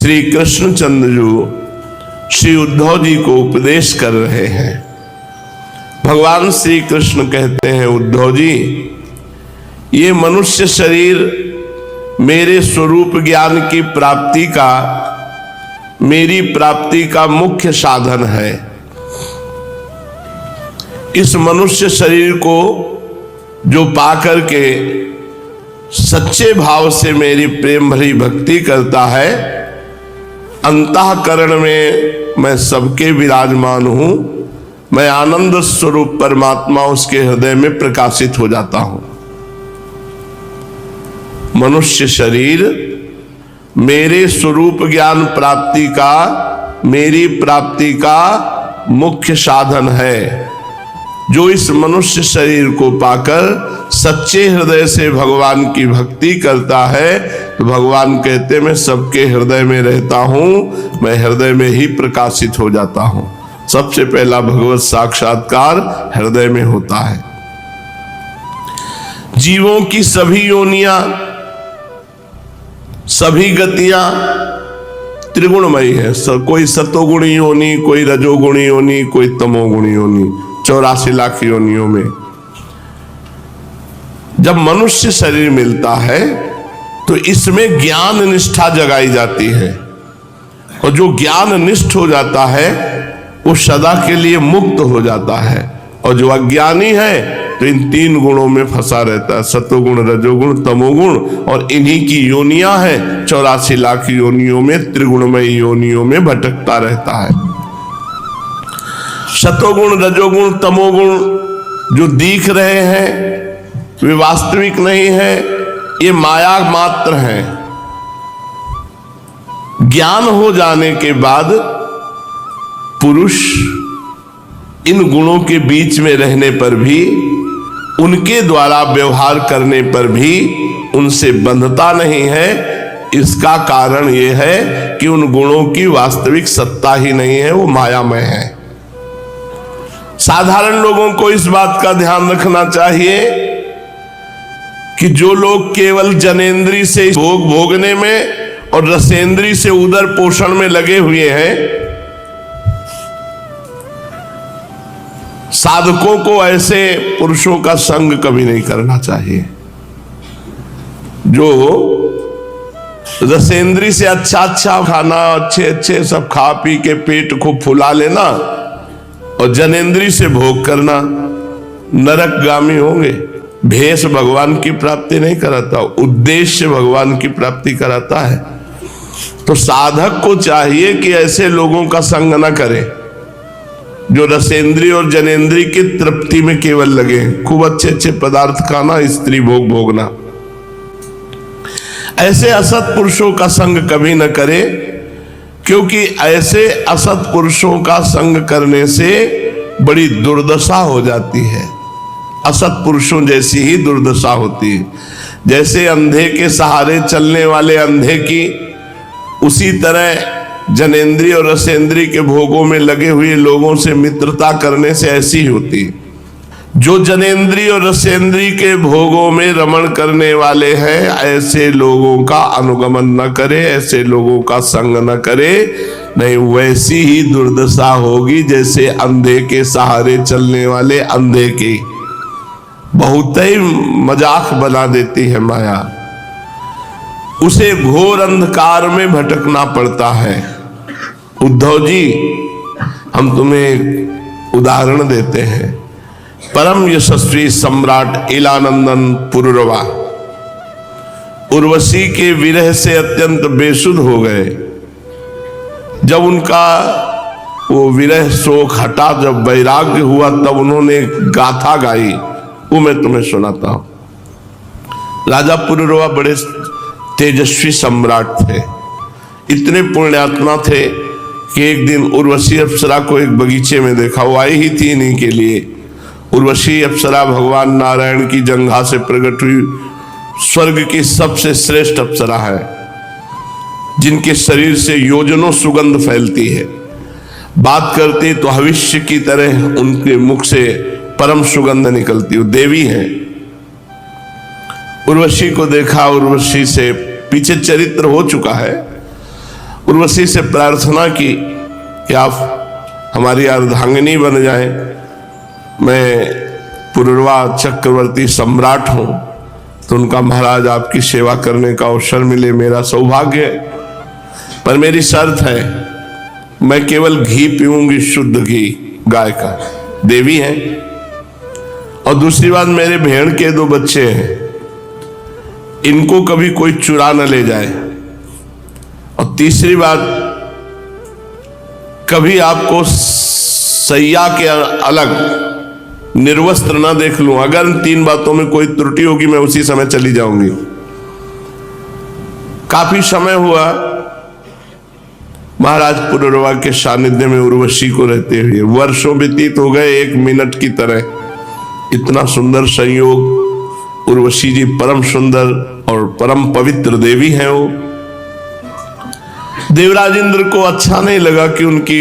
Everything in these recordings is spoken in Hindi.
श्री कृष्णचंद्र जी श्री उद्धव जी को उपदेश कर रहे हैं। भगवान श्री कृष्ण कहते हैं, उद्धव जी, ये मनुष्य शरीर मेरे स्वरूप ज्ञान की प्राप्ति का, मेरी प्राप्ति का मुख्य साधन है। इस मनुष्य शरीर को जो पाकर के सच्चे भाव से मेरी प्रेम भरी भक्ति करता है, अंतःकरण में मैं सबके विराजमान हूं, मैं आनंद स्वरूप परमात्मा उसके हृदय में प्रकाशित हो जाता हूं। मनुष्य शरीर मेरे स्वरूप ज्ञान प्राप्ति का, मेरी प्राप्ति का मुख्य साधन है। जो इस मनुष्य शरीर को पाकर सच्चे हृदय से भगवान की भक्ति करता है, तो भगवान कहते मैं सबके हृदय में रहता हूं, मैं हृदय में ही प्रकाशित हो जाता हूं। सबसे पहला भगवत साक्षात्कार हृदय में होता है। जीवों की सभी योनियां, सभी गतियां त्रिगुणमयी है। कोई सतोगुणी योनि, कोई रजोगुणी योनि, कोई तमोगुणी योनि, 84 लाख योनियों में। जब मनुष्य शरीर मिलता है तो इसमें ज्ञान निष्ठा जगाई जाती है, और जो ज्ञान निष्ठ हो जाता है वो सदा के लिए मुक्त हो जाता है। और जो अज्ञानी है तो इन 3 गुणों में फंसा रहता है, सतोगुण, रजोगुण, तमोगुण, और इन्हीं की योनियां हैं 84 लाख योनियों में, त्रिगुणमय योनियों में भटकता रहता है। सतोगुण, रजोगुण, तमोगुण जो दिख रहे हैं वे वास्तविक नहीं है, ये माया मात्र है। ज्ञान हो जाने के बाद पुरुष इन गुणों के बीच में रहने पर भी, उनके द्वारा व्यवहार करने पर भी उनसे बंधता नहीं है। इसका कारण यह है कि उन गुणों की वास्तविक सत्ता ही नहीं है, वो मायामय है। साधारण लोगों को इस बात का ध्यान रखना चाहिए कि जो लोग केवल जनेंद्री से भोग भोगने में और रसेंद्री से उदर पोषण में लगे हुए हैं, साधकों को ऐसे पुरुषों का संग कभी नहीं करना चाहिए। जो रसेंद्री से अच्छा अच्छा खाना, अच्छे अच्छे सब खा पी के पेट को फुला लेना, और जनेंद्री से भोग करना, नरकगामी होंगे। भेष भगवान की प्राप्ति नहीं कराता, उद्देश्य भगवान की प्राप्ति कराता है। तो साधक को चाहिए कि ऐसे लोगों का संग न करे जो रसेंद्री और जनेंद्री की तृप्ति में केवल लगे, खूब अच्छे अच्छे पदार्थ खाना, स्त्री भोग भोगना। ऐसे असत पुरुषों का संग कभी न करे, क्योंकि ऐसे असत पुरुषों का संग करने से बड़ी दुर्दशा हो जाती है। असत पुरुषों जैसी ही दुर्दशा होती है। जैसे अंधे के सहारे चलने वाले अंधे की, उसी तरह जनेंद्री और रसेंद्री के भोगों में लगे हुए लोगों से मित्रता करने से ऐसी ही होती है। जो जनेंद्री और रसेंद्री के भोगों में रमण करने वाले हैं, ऐसे लोगों का अनुगमन न करे, ऐसे लोगों का संग न करे, नहीं वैसी ही दुर्दशा होगी जैसे अंधे के सहारे चलने वाले अंधे की। बहुत ही मजाक बना देती है माया, उसे घोर अंधकार में भटकना पड़ता है। उद्धव जी, हम तुम्हें एक उदाहरण देते हैं। परम यशस्वी सम्राट इलानंदन पुरुरवा उर्वशी के विरह से अत्यंत बेसुध हो गए। जब उनका वो विरह शोक हटा, जब वैराग्य हुआ, तब उन्होंने गाथा गाई, वो मैं तुम्हें सुनाता हूं। राजा पुरुरवा बड़े तेजस्वी सम्राट थे, इतने पुण्यात्मा थे कि एक दिन उर्वशी अप्सरा को एक बगीचे में देखा। वो आई ही थी इन्हीं के लिए। उर्वशी अप्सरा भगवान नारायण की जंघा से प्रकट हुई स्वर्ग की सबसे श्रेष्ठ अप्सरा है, जिनके शरीर से योजनों सुगंध फैलती है। बात करती तो भविष्य की तरह उनके मुख से परम सुगंध निकलती। वो देवी है। उर्वशी को देखा, उर्वशी से पीछे चरित्र हो चुका है। उर्वशी से प्रार्थना की कि आप हमारी अर्धांगिनी बन जाएं। मैं पुरुरवा चक्रवर्ती सम्राट हूं, तो उनका महाराज आपकी सेवा करने का अवसर मिले मेरा सौभाग्य है, पर मेरी शर्त है, मैं केवल घी पीऊंगी, शुद्ध घी गाय का। देवी है। और दूसरी बात, मेरे भेड़ के 2 बच्चे हैं, इनको कभी कोई चुरा न ले जाए। और तीसरी बात, कभी आपको सैया के अलग निर्वस्त्र ना देख लूं। अगर इन 3 बातों में कोई त्रुटि होगी, मैं उसी समय चली जाऊंगी। काफी समय हुआ महाराज पुरुरवा के सानिध्य में उर्वशी को रहते हुए। वर्षों व्यतीत हो गए, 1 मिनट की तरह। इतना सुंदर संयोग। उर्वशी जी परम सुंदर और परम पवित्र देवी हैं। वो देवराज इंद्र को अच्छा नहीं लगा कि उनकी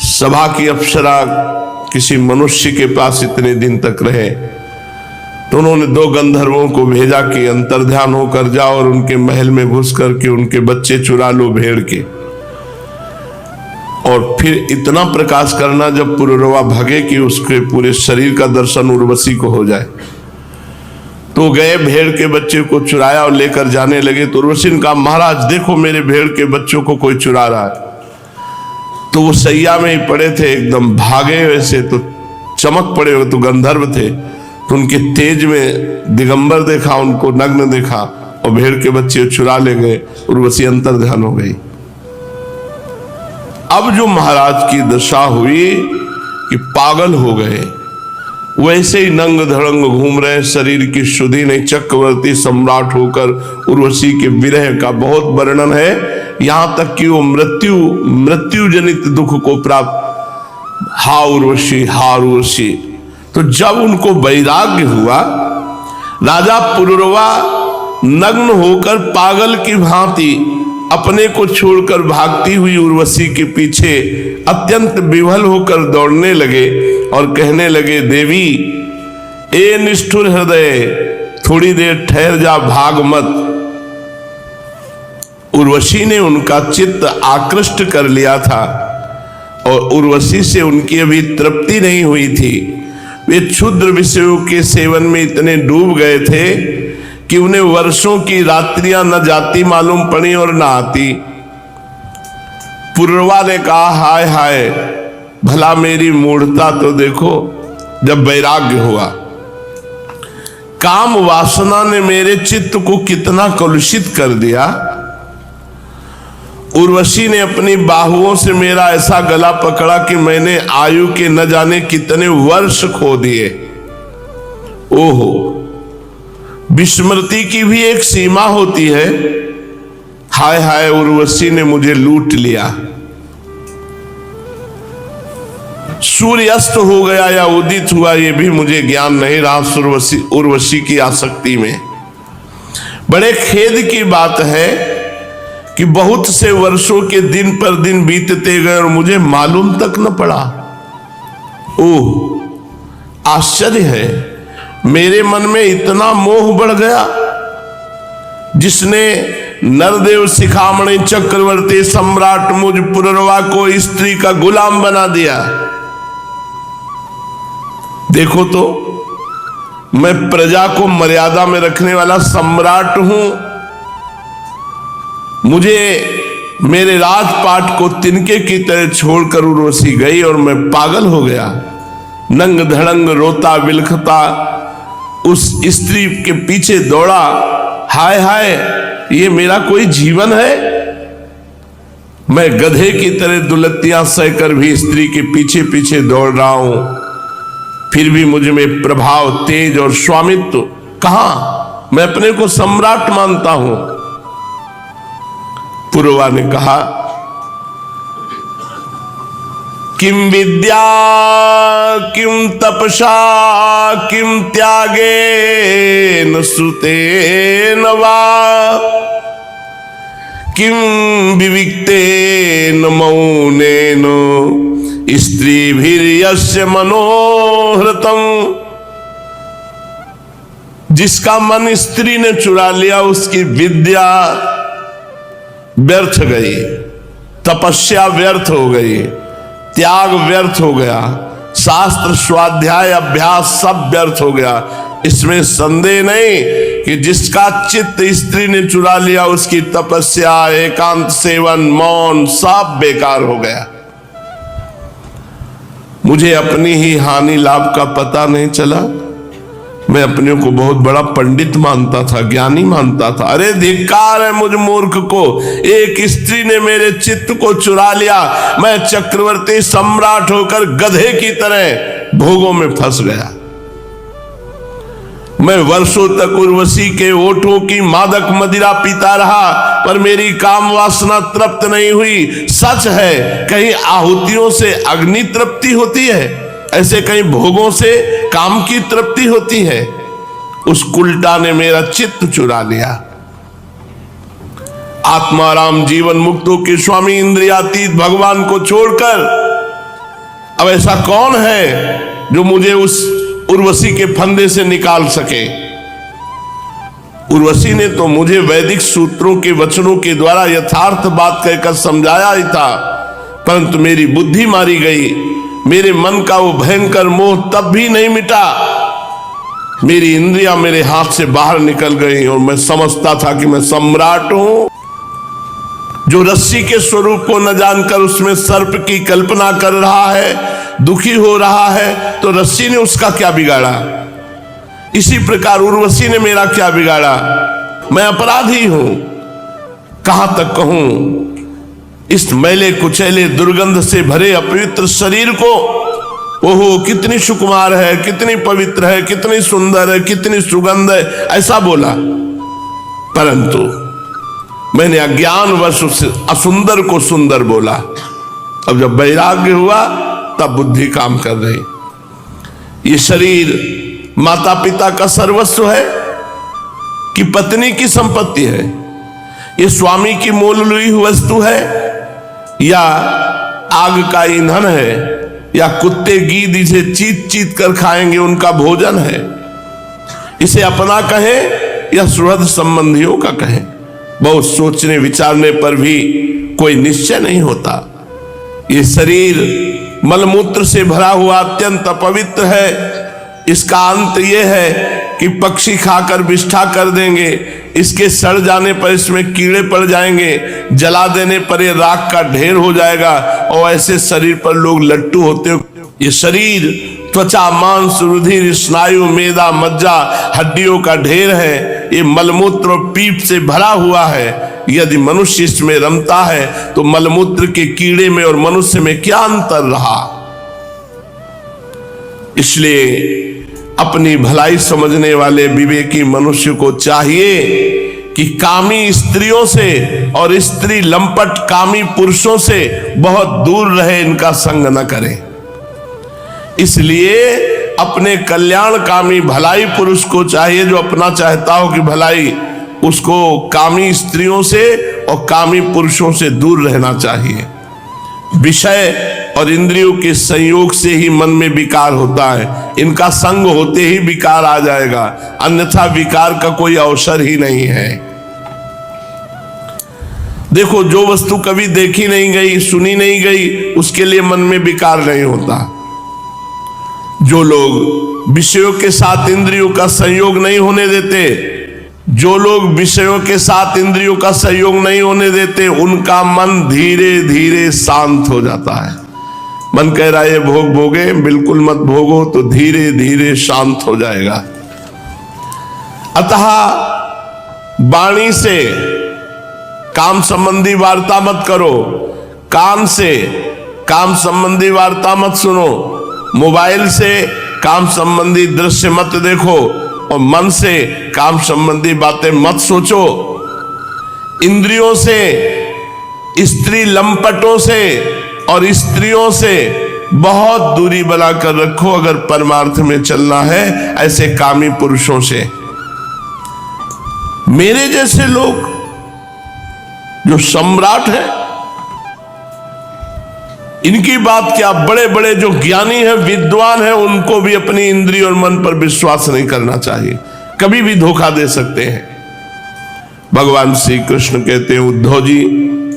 सभा की अप्सरा किसी मनुष्य के पास इतने दिन तक रहे, तो उन्होंने 2 गंधर्वों को भेजा कि अंतर्ध्यान होकर जाओ और उनके महल में घुस करके उनके बच्चे चुरा लो भेड़ के, और फिर इतना प्रकाश करना जब पुरुरवा भगे कि उसके पूरे शरीर का दर्शन उर्वशी को हो जाए। तो गए, भेड़ के बच्चे को चुराया और लेकर जाने लगे। तो उर्वशी ने कहा, महाराज देखो मेरे भेड़ के बच्चों को कोई चुरा रहा है। तो वो सैया में ही पड़े थे, एकदम भागे, वैसे तो चमक पड़े हुए, तो गंधर्व थे, तो उनके तेज में दिगंबर देखा, उनको नग्न देखा और भेड़ के बच्चे चुरा ले गए। उर्वशी अंतर्ध्यान हो गई। अब जो महाराज की दशा हुई कि पागल हो गए, वैसे ही नंग धड़ंग घूम रहे, शरीर की शुद्धि नहीं। चक्रवर्ती सम्राट होकर उर्वशी के विरह का बहुत वर्णन है, यहां तक कि वो मृत्यु जनित दुख को प्राप्त। हा उर्वशी, हा उर्वशी। तो जब उनको वैराग्य हुआ, राजा पुरुरवा नग्न होकर पागल की भांति अपने को छोड़कर भागती हुई उर्वशी के पीछे अत्यंत विह्वल होकर दौड़ने लगे और कहने लगे, देवी ए निष्ठुर हृदय, थोड़ी देर ठहर जा, भाग मत। उर्वशी ने उनका चित्त आकृष्ट कर लिया था और उर्वशी से उनकी अभी तृप्ति नहीं हुई थी। वे क्षुद्र विषयों के सेवन में इतने डूब गए थे कि उन्हें वर्षों की रात्रियां न जाती मालूम पड़ी और न आती। पुरुरवा ने कहा, हाय हाय, भला मेरी मूढ़ता तो देखो। जब वैराग्य हुआ, काम वासना ने मेरे चित्त को कितना कलुषित कर दिया। उर्वशी ने अपनी बाहुओं से मेरा ऐसा गला पकड़ा कि मैंने आयु के न जाने कितने वर्ष खो दिए। ओहो, विस्मृति की भी एक सीमा होती है। हाय हाय, उर्वशी ने मुझे लूट लिया। सूर्य अस्त हो गया या उदित हुआ, यह भी मुझे ज्ञान नहीं रहा उर्वशी की आसक्ति में। बड़े खेद की बात है कि बहुत से वर्षों के दिन पर दिन बीतते गए और मुझे मालूम तक न पड़ा। ओह, आश्चर्य है, मेरे मन में इतना मोह बढ़ गया जिसने नरदेव शिखामणि चक्रवर्ती सम्राट मुझ पुरुरवा को स्त्री का गुलाम बना दिया। देखो तो, मैं प्रजा को मर्यादा में रखने वाला सम्राट हूं, मुझे मेरे राजपाट को तिनके की तरह छोड़कर उर्वशी गई और मैं पागल हो गया। नंग धड़ंग रोता बिलखता उस स्त्री के पीछे दौड़ा। हाय हाय, ये मेरा कोई जीवन है? मैं गधे की तरह दुलत्तियां सहकर भी स्त्री के पीछे पीछे दौड़ रहा हूं, फिर भी मुझ में प्रभाव, तेज और स्वामित्व कहां? मैं अपने को सम्राट मानता हूं। पुरुरवा ने कहा, किम विद्या किम तपसा किम त्यागेन सुतेन वा किम विविक्तेन मौनेन स्त्रीभिर्यस्य मनोहृतम। जिसका मन स्त्री ने चुरा लिया, उसकी विद्या, व्यर्थ गई, तपस्या व्यर्थ हो गई, त्याग व्यर्थ हो गया, शास्त्र स्वाध्याय अभ्यास सब व्यर्थ हो गया। इसमें संदेह नहीं कि जिसका चित्त स्त्री ने चुरा लिया उसकी तपस्या, एकांत सेवन, मौन सब बेकार हो गया। मुझे अपनी ही हानि लाभ का पता नहीं चला। मैं अपने को बहुत बड़ा पंडित मानता था, ज्ञानी मानता था। अरे धिक्कार है मुझ मूर्ख को, एक स्त्री ने मेरे चित्त को चुरा लिया। मैं चक्रवर्ती सम्राट होकर गधे की तरह भोगों में फंस गया। मैं वर्षों तक उर्वशी के ओठों की मादक मदिरा पीता रहा, पर मेरी काम वासना तृप्त नहीं हुई। सच है, कहीं आहुतियों से अग्नि तृप्ति होती है, ऐसे कहीं भोगों से काम की तृप्ति होती है। उस उल्टा ने मेरा चित्त चुरा लिया। आत्माराम जीवन मुक्तों के स्वामी इंद्रियातीत भगवान को छोड़कर अब ऐसा कौन है जो मुझे उस उर्वशी के फंदे से निकाल सके। उर्वशी ने तो मुझे वैदिक सूत्रों के वचनों के द्वारा यथार्थ बात कहकर समझाया ही था, परंतु मेरी बुद्धि मारी गई। मेरे मन का वो भयंकर मोह तब भी नहीं मिटा। मेरी इंद्रियां मेरे हाथ से बाहर निकल गई और मैं समझता था कि मैं सम्राट हूं। जो रस्सी के स्वरूप को न जानकर उसमें सर्प की कल्पना कर रहा है, दुखी हो रहा है, तो रस्सी ने उसका क्या बिगाड़ा। इसी प्रकार उर्वशी ने मेरा क्या बिगाड़ा। मैं अपराधी हूं। कहां तक कहूं, इस मैले कुचैले दुर्गंध से भरे अपवित्र शरीर को, ओहो कितनी सुकुमार है, कितनी पवित्र है, कितनी सुंदर है, कितनी सुगंध है, ऐसा बोला। परंतु मैंने अज्ञानवश उस असुंदर को सुंदर बोला। अब जब वैराग्य हुआ तब बुद्धि काम कर रही। ये शरीर माता पिता का सर्वस्व है कि पत्नी की संपत्ति है? ये स्वामी की मोल ली हुई वस्तु है या आग का ईंधन है, या कुत्ते गीद इसे चीत चीत कर खाएंगे उनका भोजन है? इसे अपना कहें या सुहृद संबंधियों का कहें? बहुत सोचने विचारने पर भी कोई निश्चय नहीं होता। ये शरीर मलमूत्र से भरा हुआ अत्यंत अपवित्र है। इसका अंत यह है कि पक्षी खाकर विष्ठा कर देंगे, इसके सड़ जाने पर इसमें कीड़े पड़ जाएंगे, जला देने पर ये राख का ढेर हो जाएगा और ऐसे शरीर पर लोग लट्टू होते हो। ये शरीर त्वचा, मांस, रुधिर, स्नायु, मेदा, मज्जा, हड्डियों का ढेर है। ये मलमूत्र और पीप से भरा हुआ है। यदि मनुष्य इसमें रमता है तो मलमूत्र के कीड़े में और मनुष्य में क्या अंतर रहा। इसलिए अपनी भलाई समझने वाले विवेकी मनुष्य को चाहिए कि कामी स्त्रियों से और स्त्री लंपट कामी पुरुषों से बहुत दूर रहे, इनका संग न करें। इसलिए अपने कल्याणकामी भलाई पुरुष को चाहिए, जो अपना चाहता हो कि भलाई, उसको कामी स्त्रियों से और कामी पुरुषों से दूर रहना चाहिए। विषय और इंद्रियों के संयोग से ही मन में विकार होता है। इनका संग होते ही विकार आ जाएगा, अन्यथा विकार का कोई अवसर ही नहीं है। देखो, जो वस्तु कभी देखी नहीं गई, सुनी नहीं गई, उसके लिए मन में विकार नहीं होता। जो लोग विषयों के साथ इंद्रियों का संयोग नहीं होने देते, जो लोग विषयों के साथ इंद्रियों का संयोग नहीं होने देते, उनका मन धीरे धीरे शांत हो जाता है। मन कह रहा है ये भोग भोगे, बिल्कुल मत भोगो, तो धीरे धीरे शांत हो जाएगा। अतः वाणी से काम संबंधी वार्ता मत करो, कान से काम संबंधी वार्ता मत सुनो, मोबाइल से काम संबंधी दृश्य मत देखो और मन से काम संबंधी बातें मत सोचो। इंद्रियों से, स्त्री लंपटों से और स्त्रियों से बहुत दूरी बनाकर रखो अगर परमार्थ में चलना है, ऐसे कामी पुरुषों से। मेरे जैसे लोग जो सम्राट हैं, इनकी बात क्या, बड़े बड़े जो ज्ञानी हैं, विद्वान हैं, उनको भी अपनी इंद्रिय और मन पर विश्वास नहीं करना चाहिए। कभी भी धोखा दे सकते हैं। भगवान श्री कृष्ण कहते हैं, उद्धव जी,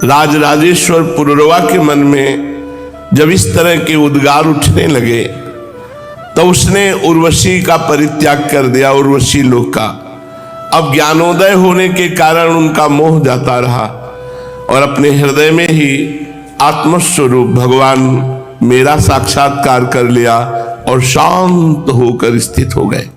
राजराजेश्वर पुरुरवा के मन में जब इस तरह के उद्गार उठने लगे तो उसने उर्वशी का परित्याग कर दिया, उर्वशी लोक का। अब ज्ञानोदय होने के कारण उनका मोह जाता रहा और अपने हृदय में ही आत्मस्वरूप भगवान मेरा साक्षात्कार कर लिया और शांत होकर स्थित हो गए।